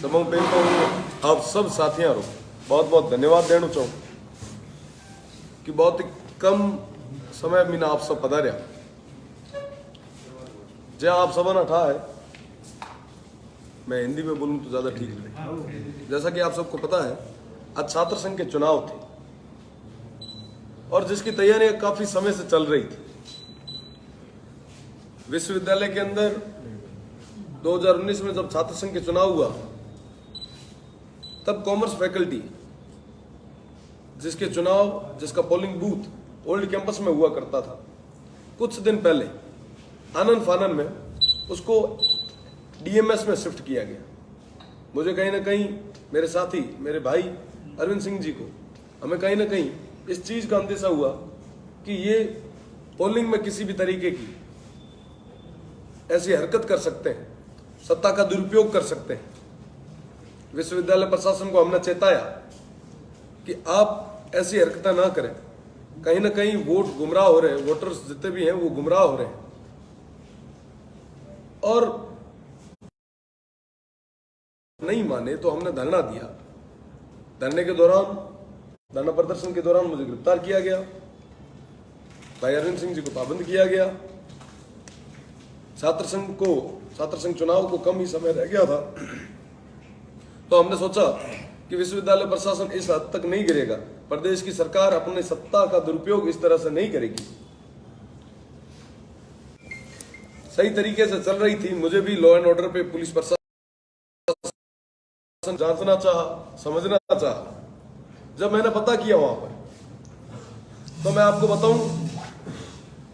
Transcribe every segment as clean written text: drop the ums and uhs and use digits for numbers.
समूह पे आप सब साथियों को बहुत बहुत धन्यवाद देना चाहूँ कि बहुत ही कम समय में आप सब पधारिया जहाँ आप सबने ठा है। मैं हिंदी में बोलूँ तो ज़्यादा ठीक है। जैसा कि आप सबको पता है, आज छात्र संघ के चुनाव थे और जिसकी तैयारियां काफी समय से चल रही थी। विश्वविद्यालय के अंदर 2019 में जब छात्र संघ के चुनाव हुआ तब कॉमर्स फैकल्टी जिसका पोलिंग बूथ ओल्ड कैंपस में हुआ करता था, कुछ दिन पहले आनन फानन में उसको डीएमएस में शिफ्ट किया गया। मुझे कहीं ना कहीं मेरे साथी मेरे भाई अरविंद सिंह जी को हमें कहीं ना कहीं इस चीज का अंदेशा हुआ कि ये पोलिंग में किसी भी तरीके की ऐसी हरकत कर सकते हैं, सत्ता का दुरुपयोग कर सकते हैं। विश्वविद्यालय प्रशासन को हमने चेताया कि आप ऐसी हरकतें ना करें, कहीं ना कहीं वोट गुमराह हो रहे हैं, वोटर्स जितने भी हैं वो गुमराह हो रहे हैं। और नहीं माने तो हमने धरना दिया। धरना प्रदर्शन के दौरान मुझे गिरफ्तार किया गया, भाई अरविंद सिंह जी को पाबंद किया गया। छात्र संघ चुनाव को कम ही समय रह गया था, तो हमने सोचा कि विश्वविद्यालय प्रशासन इस हद तक नहीं गिरेगा, प्रदेश की सरकार अपने सत्ता का दुरुपयोग इस तरह से नहीं करेगी। सही तरीके से चल रही थी, मुझे भी लॉ एंड ऑर्डर पे पुलिस प्रशासन जांचना चाहा, समझना चाहा। जब मैंने पता किया वहां पर, तो मैं आपको बताऊं,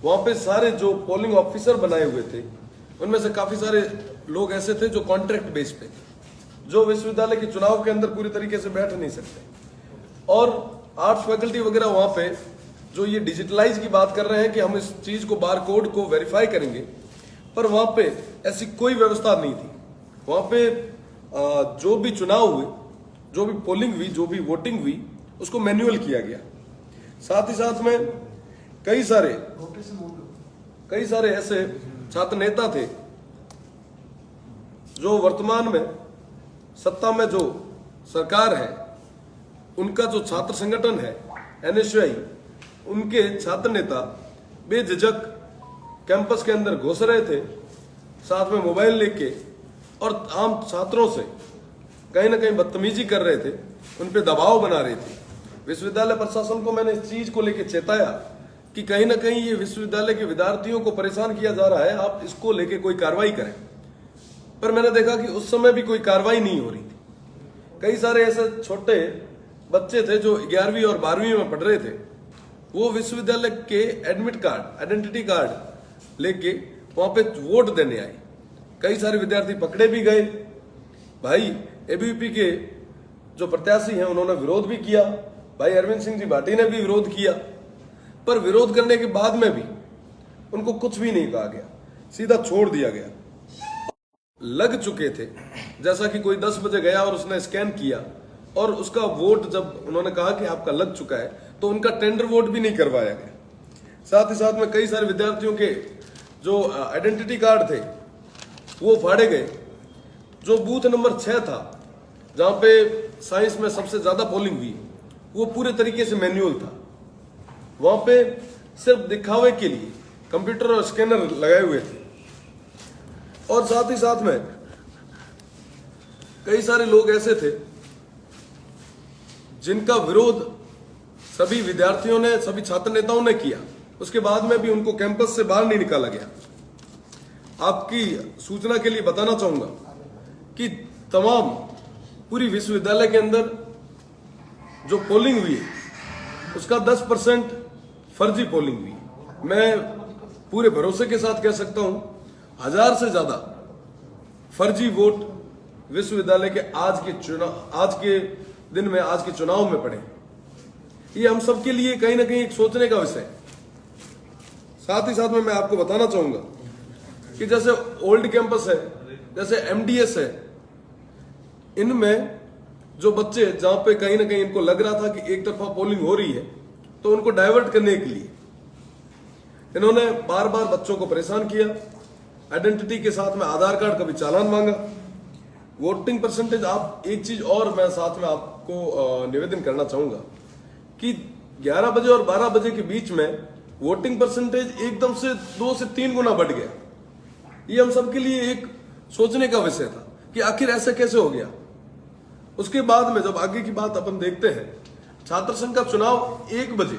वहां पे सारे जो पोलिंग ऑफिसर बनाए हुए थे उनमें से काफी सारे लोग ऐसे थे जो कॉन्ट्रैक्ट बेस पे, जो विश्वविद्यालय के चुनाव के अंदर पूरी तरीके से बैठ नहीं सकते। और आर्ट्स फैकल्टी वगैरह वहां पे जो ये डिजिटलाइज की बात कर रहे हैं कि हम इस चीज को बार कोड को वेरीफाई करेंगे, पर वहां पे ऐसी कोई व्यवस्था नहीं थी। वहां पे जो भी चुनाव हुए, जो भी पोलिंग हुई, जो भी वोटिंग हुई, उसको मैन्युअल किया गया। साथ ही साथ में कई सारे ऐसे छात्र नेता थे जो वर्तमान में सत्ता में जो सरकार है, उनका जो छात्र संगठन है एनएसयूआई, उनके छात्र नेता बेझिझक कैंपस के अंदर घुस रहे थे, साथ में मोबाइल लेके, और आम छात्रों से कहीं ना कहीं बदतमीजी कर रहे थे, उन पे दबाव बना रहे थे। विश्वविद्यालय प्रशासन को मैंने इस चीज को लेकर चेताया कि कहीं ना कहीं ये विश्वविद्यालय के विद्यार्थियों को परेशान किया जा रहा है, आप इसको लेके कोई कार्रवाई करें। पर मैंने देखा कि उस समय भी कोई कार्रवाई नहीं हो रही थी। कई सारे ऐसे छोटे बच्चे थे जो 11वीं और 12वीं में पढ़ रहे थे, वो विश्वविद्यालय के एडमिट कार्ड, आइडेंटिटी कार्ड लेके वहां पे वोट देने आए। कई सारे विद्यार्थी पकड़े भी गए। भाई एबीवीपी के जो प्रत्याशी हैं उन्होंने विरोध भी किया, भाई अरविंद सिंह जी भाटी ने भी विरोध किया, पर विरोध करने के बाद में भी उनको कुछ भी नहीं कहा गया, सीधा छोड़ दिया गया। लग चुके थे, जैसा कि कोई 10 बजे गया और उसने स्कैन किया और उसका वोट जब उन्होंने कहा कि आपका लग चुका है, तो उनका टेंडर वोट भी नहीं करवाया गया। साथ ही साथ में कई सारे विद्यार्थियों के जो आइडेंटिटी कार्ड थे वो फाड़े गए। जो बूथ नंबर 6 था, जहां पे साइंस में सबसे ज्यादा पोलिंग हुई, वो पूरे तरीके से मैन्युअल था। वहां पे सिर्फ दिखावे के लिए कंप्यूटर और स्कैनर लगाए हुए थे। और साथ ही साथ में कई सारे लोग ऐसे थे जिनका विरोध सभी विद्यार्थियों ने, सभी छात्र नेताओं ने किया। उसके बाद में भी उनको कैंपस से बाहर नहीं निकाला गया। आपकी सूचना के लिए बताना चाहूंगा कि तमाम पूरी विश्वविद्यालय के अंदर जो पोलिंग हुई है उसका 10% फर्जी पोलिंग हुई। मैं पूरे भरोसे के साथ कह सकता हूं 1000 से ज्यादा फर्जी वोट विश्वविद्यालय के आज के दिन में, आज के चुनाव में पड़े। ये हम सबके लिए कहीं ना कहीं एक सोचने का विषय है। साथ ही साथ में मैं आपको बताना चाहूंगा कि जैसे ओल्ड कैंपस है, जैसे एमडीएस है, इनमें जो बच्चे जहां पे कहीं ना कहीं इनको लग रहा था कि एक तरफा पोलिंग हो रही है, तो उनको डाइवर्ट करने के लिए इन्होंने बार बार बच्चों को परेशान किया। आइडेंटिटी के साथ में आधार कार्ड, कभी चालान मांगा। वोटिंग परसेंटेज, आप एक चीज और मैं साथ में आपको निवेदन करना चाहूंगा कि 11 बजे और 12 बजे के बीच में वोटिंग परसेंटेज एकदम से 2 से 3 गुना बढ़ गया। ये हम सबके लिए एक सोचने का विषय था कि आखिर ऐसा कैसे हो गया। उसके बाद में जब आगे की बात अपन देखते हैं, छात्र संघ का चुनाव 1 बजे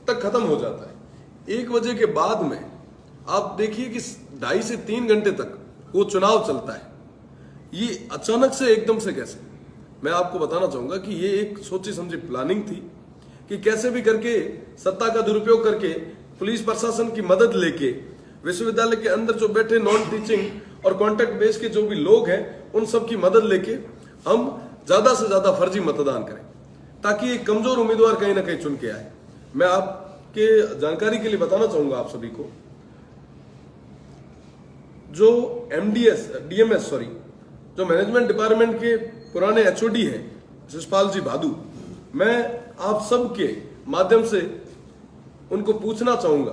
तक खत्म हो जाता है। 1 बजे के बाद में आप देखिए कि 2.5 से 3 घंटे तक वो चुनाव चलता है। ये अचानक से एकदम से कैसे, मैं आपको बताना चाहूंगा कि ये एक सोची समझी प्लानिंग थी कि कैसे भी करके सत्ता का दुरुपयोग करके पुलिस प्रशासन की मदद लेके विश्वविद्यालय के अंदर जो बैठे नॉन टीचिंग और कॉन्ट्रैक्ट बेस के जो भी लोग हैं उन सब की मदद लेके हम ज्यादा से ज्यादा फर्जी मतदान करें ताकि एक कमजोर उम्मीदवार कहीं ना कहीं चुन के आए। मैं आपके जानकारी के लिए बताना चाहूंगा आप सभी को, जो डीएमएस जो मैनेजमेंट डिपार्टमेंट के पुराने एचओडी हैं शिषपाल जी भादू, मैं आप सबके माध्यम से उनको पूछना चाहूंगा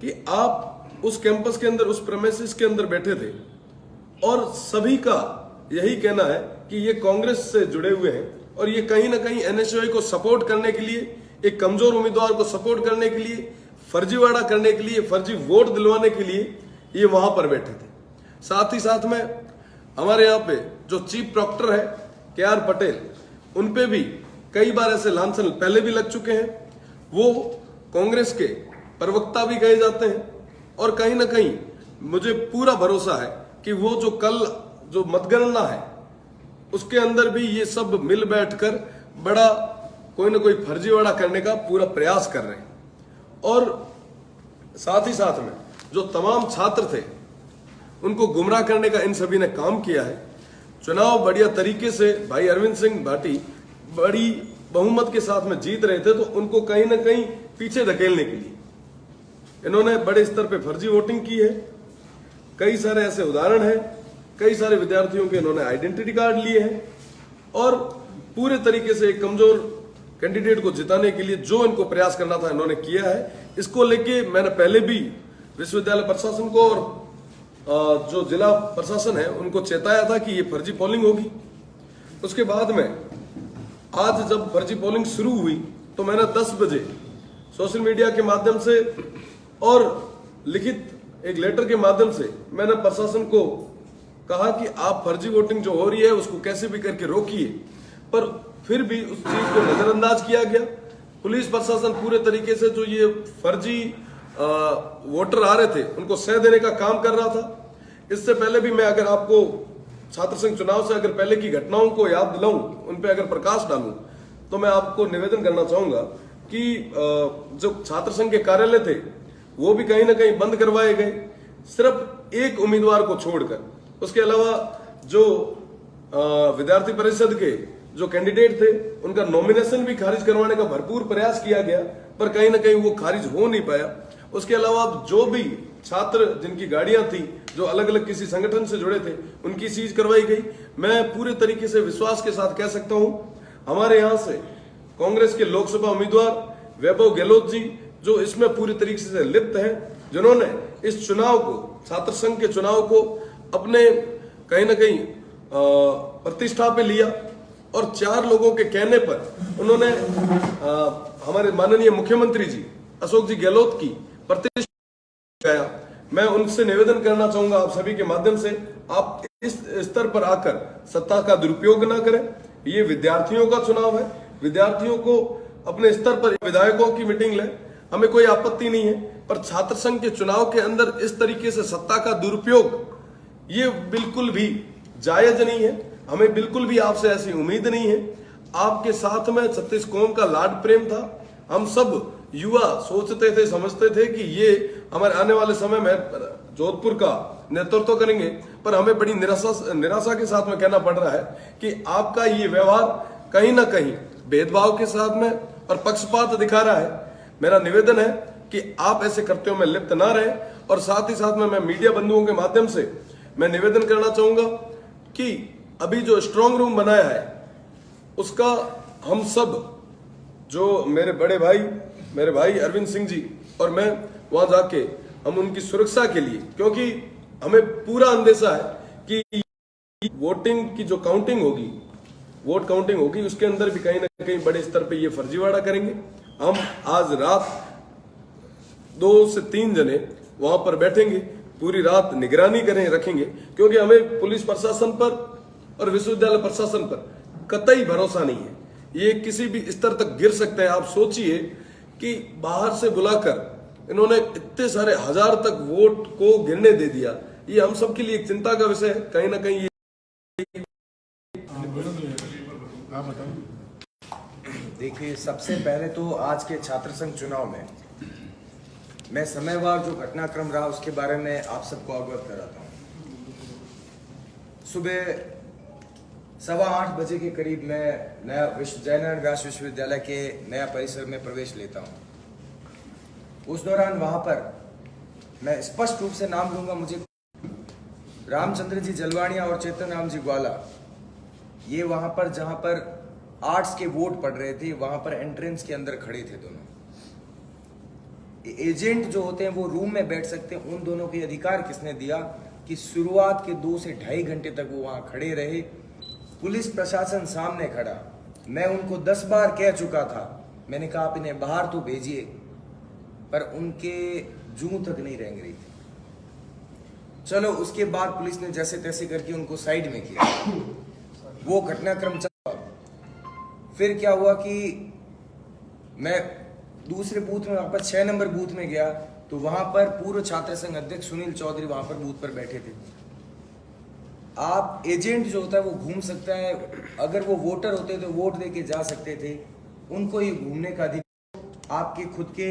कि आप उस कैंपस के अंदर, उस प्रेमिसेस के अंदर बैठे थे और सभी का यही कहना है कि ये कांग्रेस से जुड़े हुए हैं और ये कहीं ना कहीं एनएसयूआई को सपोर्ट करने के लिए, एक कमजोर उम्मीदवार को सपोर्ट करने के लिए, फर्जीवाड़ा करने के लिए, फर्जी वोट दिलवाने के लिए ये वहां पर बैठे थे। साथ ही साथ में हमारे यहाँ पे जो चीफ प्रॉक्टर है KR पटेल, उनपे भी कई बार ऐसे लांछन पहले भी लग चुके हैं। वो कांग्रेस के प्रवक्ता भी कहे जाते हैं और कहीं ना कहीं मुझे पूरा भरोसा है कि वो जो कल जो मतगणना है उसके अंदर भी ये सब मिल बैठकर बड़ा कोई ना कोई फर्जीवाड़ा करने का पूरा प्रयास कर रहे हैं। और साथ ही साथ में जो तमाम छात्र थे उनको गुमराह करने का इन सभी ने काम किया है। चुनाव बढ़िया तरीके से भाई अरविंद सिंह भाटी बड़ी बहुमत के साथ में जीत रहे थे, तो उनको कहीं ना कहीं पीछे धकेलने के लिए इन्होंने बड़े स्तर पे फर्जी वोटिंग की है। कई सारे ऐसे उदाहरण हैं, कई सारे विद्यार्थियों के इन्होंने आइडेंटिटी कार्ड लिए हैं और पूरे तरीके से एक कमजोर कैंडिडेट को जिताने के लिए जो इनको प्रयास करना था इन्होंने किया है। इसको लेके मैंने पहले भी विश्वविद्यालय प्रशासन को और जो जिला प्रशासन है उनको चेताया था कि ये फर्जी पोलिंग होगी। उसके बाद में आज जब फर्जी पोलिंग शुरू हुई तो मैंने 10 बजे सोशल मीडिया के माध्यम से और लिखित एक लेटर के माध्यम से मैंने प्रशासन को कहा कि आप फर्जी वोटिंग जो हो रही है उसको कैसे भी करके रोकिए, पर फिर भी उस चीज को नजरअंदाज किया गया। पुलिस प्रशासन पूरे तरीके से जो ये फर्जी वोटर आ रहे थे उनको सह देने का काम कर रहा था। इससे पहले भी मैं अगर आपको छात्र संघ चुनाव से अगर पहले की घटनाओं को याद दिलाऊं, उन पे अगर प्रकाश डालूं, तो मैं आपको निवेदन करना चाहूंगा कि जो छात्र संघ के कार्यालय थे वो भी कहीं ना कहीं बंद करवाए गए, सिर्फ एक उम्मीदवार को छोड़कर। उसके अलावा जो विद्यार्थी परिषद के जो कैंडिडेट थे उनका नॉमिनेशन भी खारिज करवाने का भरपूर प्रयास किया गया, पर कहीं ना कहीं वो खारिज हो नहीं पाया। उसके अलावा जो भी छात्र जिनकी गाड़ियां थी जो अलग अलग किसी संगठन से जुड़े थे उनकी सीज करवाई गई। मैं पूरे तरीके से विश्वास के साथ कह सकता हूं हमारे यहां से कांग्रेस के लोकसभा उम्मीदवार वैभव गहलोत जी जो इसमें पूरी तरीके से लिप्त हैं, जिन्होंने इस चुनाव को, छात्र संघ के चुनाव को अपने कहीं ना कहीं प्रतिष्ठा पे लिया और 4 लोगों के कहने पर उन्होंने हमारे माननीय मुख्यमंत्री जी अशोक जी गहलोत की प्रतिष्ठा गया। मैं उनसे निवेदन करना चाहूंगा आप सभी के माध्यम से, आप इस स्तर पर आकर सत्ता का दुरुपयोग ना करें। ये विद्यार्थियों का चुनाव है, विद्यार्थियों को अपने स्तर पर विधायकों की मीटिंग लें, हमें कोई आपत्ति नहीं है, पर छात्र संघ के चुनाव के अंदर इस तरीके से सत्ता का दुरुपयोग ये बिल्कुल भी जायज नहीं है। हमें बिल्कुल भी आपसे ऐसी उम्मीद नहीं है। आपके साथ में 36 कौम का लाड प्रेम था। हम सब युवा सोचते थे, समझते थे कि ये हमारे आने वाले समय में जोधपुर का नेतृत्व करेंगे, पर हमें बड़ी निराशा के साथ में कहना पड़ रहा है कि आपका ये व्यवहार कहीं ना कहीं भेदभाव के साथ में और पक्षपात दिखा रहा है। मेरा निवेदन है कि आप ऐसे कृत्यों में लिप्त ना रहे। और साथ ही साथ में मैं मीडिया बंधुओं के माध्यम से मैं निवेदन करना चाहूंगा कि अभी जो स्ट्रांग रूम बनाया है उसका हम सब, जो मेरे बड़े भाई, मेरे भाई अरविंद सिंह जी और मैं वहां जाके हम उनकी सुरक्षा के लिए, क्योंकि हमें पूरा अंदेशा है कि वोटिंग की जो काउंटिंग होगी, वोट काउंटिंग होगी, उसके अंदर भी कहीं ना कहीं बड़े स्तर पे ये फर्जीवाड़ा करेंगे। हम आज रात 2 से 3 जने वहां पर बैठेंगे, पूरी रात निगरानी रखेंगे, क्योंकि हमें पुलिस प्रशासन पर और विश्वविद्यालय प्रशासन पर कतई भरोसा नहीं है। ये किसी भी स्तर तक गिर सकता है। आप सोचिए कि बाहर से बुलाकर इन्होंने इतने सारे हजार तक वोट को गिरने दे दिया। ये हम सबके लिए एक चिंता का विषय है। कहीं ना कहीं ये देखिए, सबसे पहले तो आज के छात्र संघ चुनाव में मैं समयवार जो घटनाक्रम रहा उसके बारे में आप सबको अवगत कराता हूँ। सुबह 7:15 बजे के करीब मैं नया जयनारायण व्यास विश्वविद्यालय के नया परिसर में प्रवेश लेता हूँ। उस दौरान वहां पर मैं स्पष्ट रूप से नाम लूंगा, मुझे रामचंद्र जी जलवाणिया और चेतन राम जी ग्वाला, ये वहां पर जहां पर आर्ट्स के वोट पड़ रहे थे वहां पर एंट्रेंस के अंदर खड़े थे दोनों। एजेंट जो होते हैं वो रूम में बैठ सकते हैं, उन दोनों के अधिकार किसने दिया कि शुरुआत के 2 से ढाई घंटे तक वो वहां खड़े रहे। पुलिस प्रशासन सामने खड़ा, मैं उनको 10 बार कह चुका था, मैंने कहा आप इन्हें बाहर तो भेजिए, पर उनके जूं तक नहीं रेंग रही थी। चलो उसके बाद पुलिस ने जैसे तैसे करके उनको साइड में किया, वो घटनाक्रम चला। फिर क्या हुआ कि मैं दूसरे बूथ में वापस 6 नंबर बूथ में गया तो वहां पर पूर्व छात्र संघ अध्यक्ष सुनील चौधरी वहां पर बूथ पर बैठे थे। आप एजेंट जो होता है वो घूम सकता है, अगर वो वोटर होते तो वोट देके जा सकते थे, उनको ये घूमने का अधिकार, आपके खुद के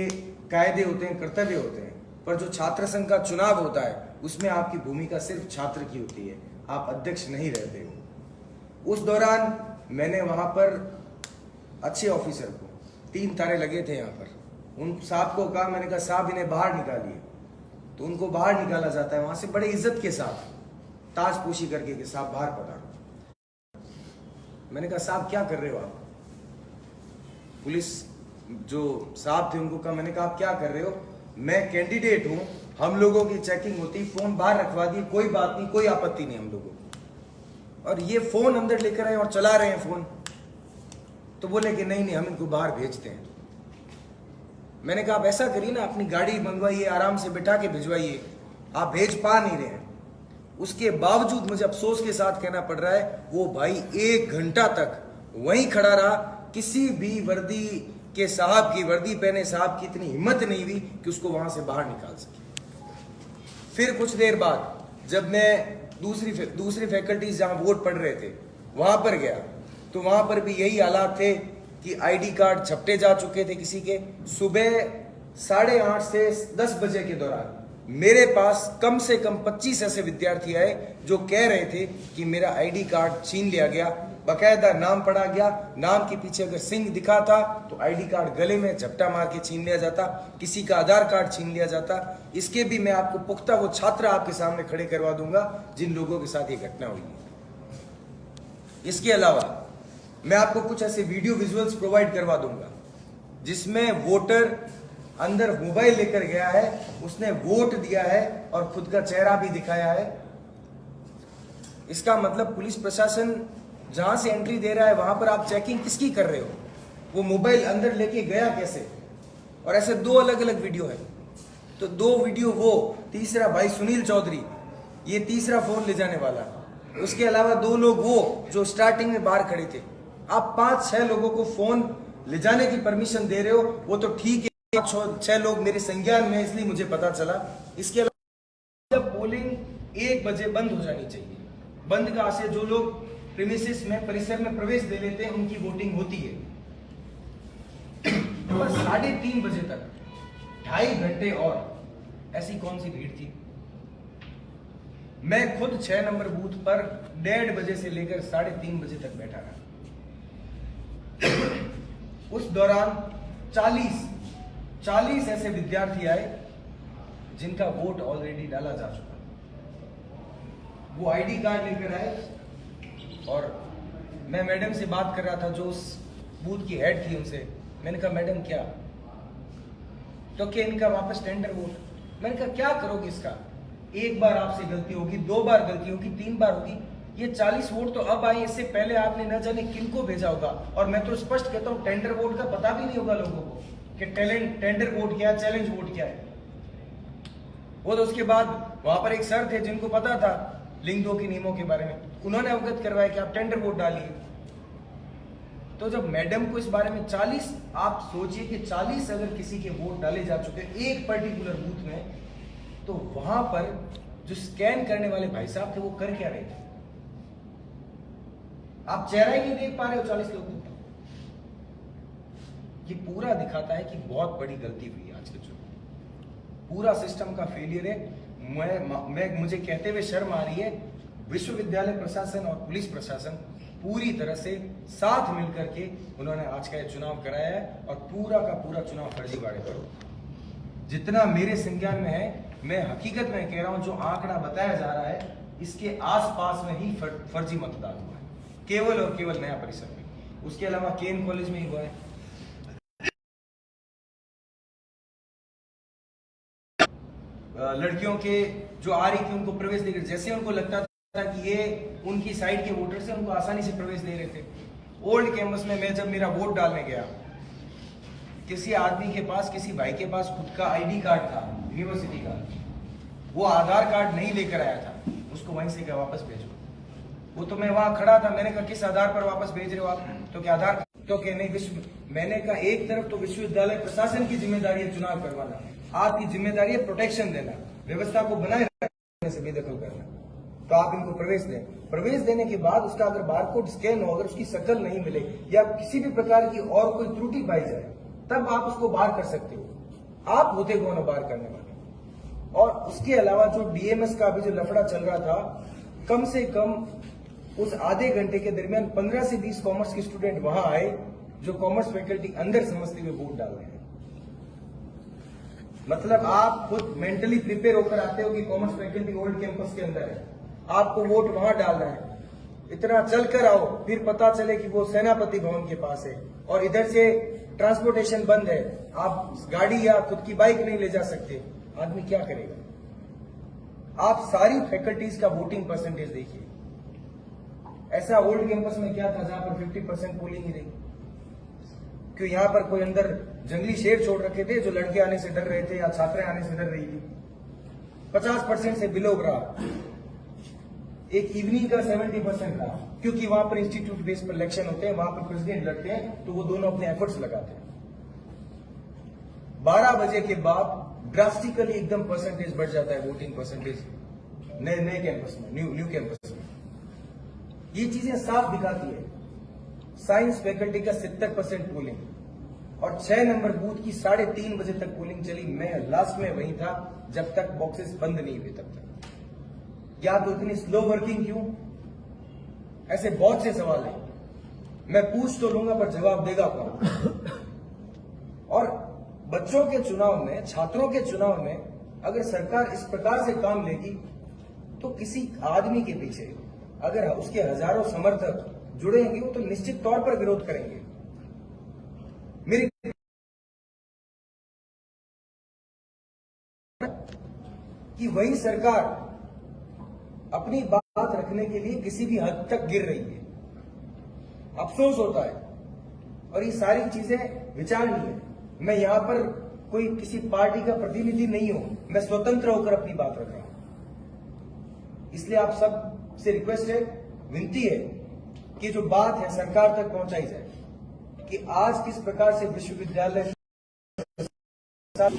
कायदे होते हैं, कर्तव्य होते हैं। पर जो छात्र संघ का चुनाव होता है उसमें आपकी भूमिका सिर्फ छात्र की होती है, आप अध्यक्ष नहीं रहते हो। उस दौरान मैंने वहां पर अच्छे ऑफिसर को 3 तारे लगे थे यहाँ पर, उन साहब को कहा, मैंने कहा साहब इन्हें बाहर निकालिए, तो उनको बाहर निकाला जाता है वहां से बड़े इज्जत के साथ, ताजपोशी करके कि साहब बाहर पधारो। मैंने कहा साहब क्या कर रहे हो आप? पुलिस जो साहब थे उनको कहा, मैंने कहा आप क्या कर रहे हो? मैं कैंडिडेट हूं, हम लोगों की चेकिंग होती, फोन बाहर रखवा दिए, कोई बात नहीं, कोई आपत्ति नहीं हम लोगों को। और ये फोन अंदर लेकर आए और चला रहे हैं फोन, तो बोले कि नहीं हम इनको बाहर भेजते हैं। मैंने कहा आप ऐसा करिए ना, अपनी गाड़ी मंगवाइए, आराम से बिठा के भिजवाइए, आप भेज पा नहीं रहे हैं। उसके बावजूद मुझे अफसोस के साथ कहना पड़ रहा है, वो भाई 1 घंटा तक वहीं खड़ा रहा, किसी भी वर्दी के साहब की, वर्दी पहने साहब की इतनी हिम्मत नहीं हुई कि उसको वहां से बाहर निकाल सके। फिर कुछ देर बाद जब मैं दूसरी फैकल्टीज जहां वोट पढ़ रहे थे वहां पर गया तो वहां पर भी यही हालात थे कि आईडी कार्ड छपटे जा चुके थे किसी के। सुबह 8:30 से 10 बजे के दौरान मेरे पास कम से कम 25 ऐसे विद्यार्थी आए जो कह रहे थे कि मेरा आईडी कार्ड छीन लिया गया, बकायदा नाम पढ़ा गया, नाम के पीछे अगर सिंह दिखा था तो आईडी कार्ड गले में झपटा मार के छीन लिया जाता, किसी का आधार कार्ड छीन लिया जाता। इसके भी मैं आपको पुख्ता वो छात्र आपके सामने खड़े करवा दूंगा जिन लोगों के साथ ये घटना हुई है। इसके अलावा मैं आपको कुछ ऐसे वीडियो विजुअल्स प्रोवाइड करवा दूंगा जिसमें वोटर अंदर मोबाइल लेकर गया है, उसने वोट दिया है और खुद का चेहरा भी दिखाया है। इसका मतलब पुलिस प्रशासन जहां से एंट्री दे रहा है वहां पर आप चेकिंग किसकी कर रहे हो? वो मोबाइल अंदर लेके गया कैसे? और ऐसे 2 अलग अलग वीडियो है, तो 2 वीडियो वो, तीसरा भाई सुनील चौधरी, ये तीसरा फोन ले जाने वाला, उसके अलावा 2 लोग वो जो स्टार्टिंग में बाहर खड़े थे। आप 5-6 लोगों को फोन ले जाने की परमिशन दे रहे हो, वो तो ठीक है, 6 लोग मेरे संज्ञान में, इसलिए मुझे पता चला। इसके अलावा जब पोलिंग 1 बजे बंद हो जानी चाहिए, बंद का आशय जो लोग प्रीमिसेस में, परिसर में प्रवेश दे लेते हैं उनकी वोटिंग होती है, पर 3:30 बजे तक 2.5 घंटे और ऐसी कौन सी भीड़ थी? मैं खुद 6 नंबर बूथ पर 1:30 बजे से लेकर 3:30 बजे तक बैठा रहा। उस दौरान 40 ऐसे विद्यार्थी आए जिनका वोट ऑलरेडी डाला जा चुका। वो आईडी कार्ड लेकर आए और मैं मैडम से बात कर रहा था जो उस बूथ की हेड थी उनसे। मैंने कहा मैडम क्या? तो क्या इनका वापस टेंडर वोट? मैंने कहा क्या करोगे इसका? एक बार आपसे गलती होगी, 2 बार गलती होगी, 3 बार होगी। ये 40 वोट तो अब आए, इससे पहले आपने न जाने किनको भेजा होगा। और मैं तो स्पष्ट कहता हूँ, टेंडर वोट का पता भी नहीं होगा लोगों को कि टेंडर वोट क्या है, चैलेंज वोट क्या है। वो तो उसके बाद वहां पर एक सर थे जिनको पता था लिंग 2 के नियमों के बारे में, उन्होंने अवगत करवाया कि आप टेंडर वोट डालिए। तो जब मैडम को इस बारे में 40, आप सोचिए कि 40 अगर किसी के वोट डाले जा चुके एक पर्टिकुलर बूथ में, तो वहां पर जो स्कैन करने वाले भाई साहब थे वो कर क्या रहे थे? आप चेहरा ही नहीं देख पा रहे हो 40 लोग को। ये पूरा दिखाता है कि बहुत बड़ी गलती हुई आज के चुनाव, पूरा सिस्टम का फेलियर है। मुझे कहते हुए शर्म आ रही है, विश्वविद्यालय प्रशासन और पुलिस प्रशासन पूरी तरह से साथ मिलकर के उन्होंने आज का ये चुनाव कराया है, और पूरा का पूरा चुनाव फर्जीवाड़े पर हो। जितना मेरे संज्ञान में है, मैं हकीकत में कह रहा हूं, जो आंकड़ा बताया जा रहा है इसके आसपास में ही फर्जी मतदान हुआ है, केवल और केवल नया परिसर में। उसके अलावा केन कॉलेज में ही हुआ है। लड़कियों के जो आ रही थी उनको प्रवेश दे रहे, जैसे उनको लगता था कि ये उनकी साइड के वोटर से, उनको आसानी से प्रवेश दे रहे थे। ओल्ड कैंपस में मैं जब मेरा वोट डालने गया, किसी आदमी के पास, किसी भाई के पास खुद का आईडी कार्ड था यूनिवर्सिटी का, वो आधार कार्ड नहीं लेकर आया था, उसको वहीं से क्या वापस भेजो। वो तो मैं वहां खड़ा था, मैंने कहा किस आधार पर वापस भेज रहे हो आप? तो क्या आधार, तो क्या नहीं, मैंने कहा एक तरफ तो विश्वविद्यालय प्रशासन की जिम्मेदारी है चुनाव करवाना, आपकी जिम्मेदारी है प्रोटेक्शन देना, व्यवस्था को बनाए रखने से बेदखल करना। तो आप इनको प्रवेश दें, प्रवेश देने के बाद उसका अगर बारकोड स्कैन हो, अगर उसकी शक्ल नहीं मिले या किसी भी प्रकार की और कोई त्रुटि पाई जाए, तब आप उसको बाहर कर सकते हो। आप होते कौन हो बाहर करने वाले? और उसके अलावा जो डीएमएस का अभी जो लफड़ा चल रहा था, कम से कम उस आधे घंटे के दरमियान 15 से 20 कॉमर्स के स्टूडेंट वहां आए, जो कॉमर्स फैकल्टी अंदर समझते हुए वोट डाल रहे हैं। मतलब आप खुद मेंटली प्रिपेयर होकर आते हो कि कॉमर्स फैकल्टी ओल्ड कैंपस के अंदर है, आपको वोट वहां डालना है, इतना चलकर आओ, फिर पता चले कि वो सेनापति भवन के पास है और इधर से ट्रांसपोर्टेशन बंद है, आप गाड़ी या खुद की बाइक नहीं ले जा सकते, आदमी क्या करेगा? आप सारी फैकल्टीज का वोटिंग परसेंटेज देखिए। ऐसा ओल्ड कैंपस में क्या था जहां पर 50% पोलिंग ही रही? क्यों यहां पर कोई अंदर जंगली शेर छोड़ रखे थे जो लड़के आने से डर रहे थे या छात्राएं आने से डर रही थी? 50% से बिलो रहा, एक इवनिंग का 70% रहा, क्योंकि वहां पर इंस्टीट्यूट बेस पर इलेक्शन होते हैं, वहां पर प्रेसिडेंट लड़ते हैं, तो वो दोनों अपने एफर्ट्स लगाते हैं। 12 बजे के बाद ड्रास्टिकली एकदम परसेंटेज बढ़ जाता है, वोटिंग परसेंटेज नए कैंपस में, न्यू कैंपस में। ये चीजें साफ दिखाती है। साइंस फैकल्टी का 70% पोलिंग और 6 नंबर बूथ की 3:30 बजे तक पोलिंग चली। मैं लास्ट में वहीं था जब तक बॉक्सेस बंद नहीं हुए तब तक। या तो इतनी स्लो वर्किंग क्यों? ऐसे बहुत से सवाल हैं, मैं पूछ तो लूंगा पर जवाब देगा कौन? और बच्चों के चुनाव में, छात्रों के चुनाव में अगर सरकार इस प्रकार से काम लेगी, तो किसी आदमी के पीछे अगर उसके हजारों समर्थक जुड़ेंगे, वो तो निश्चित तौर पर विरोध करेंगे। मेरी कि वही सरकार अपनी बात रखने के लिए किसी भी हद तक गिर रही है। अफसोस होता है, और ये सारी चीजें विचारणीय है। मैं यहां पर कोई किसी पार्टी का प्रतिनिधि नहीं हूं, मैं स्वतंत्र होकर अपनी बात रख रहा हूं। इसलिए आप सब से रिक्वेस्ट है, विनती है कि जो बात है सरकार तक पहुंचाई जाए कि आज किस प्रकार से विश्वविद्यालय सब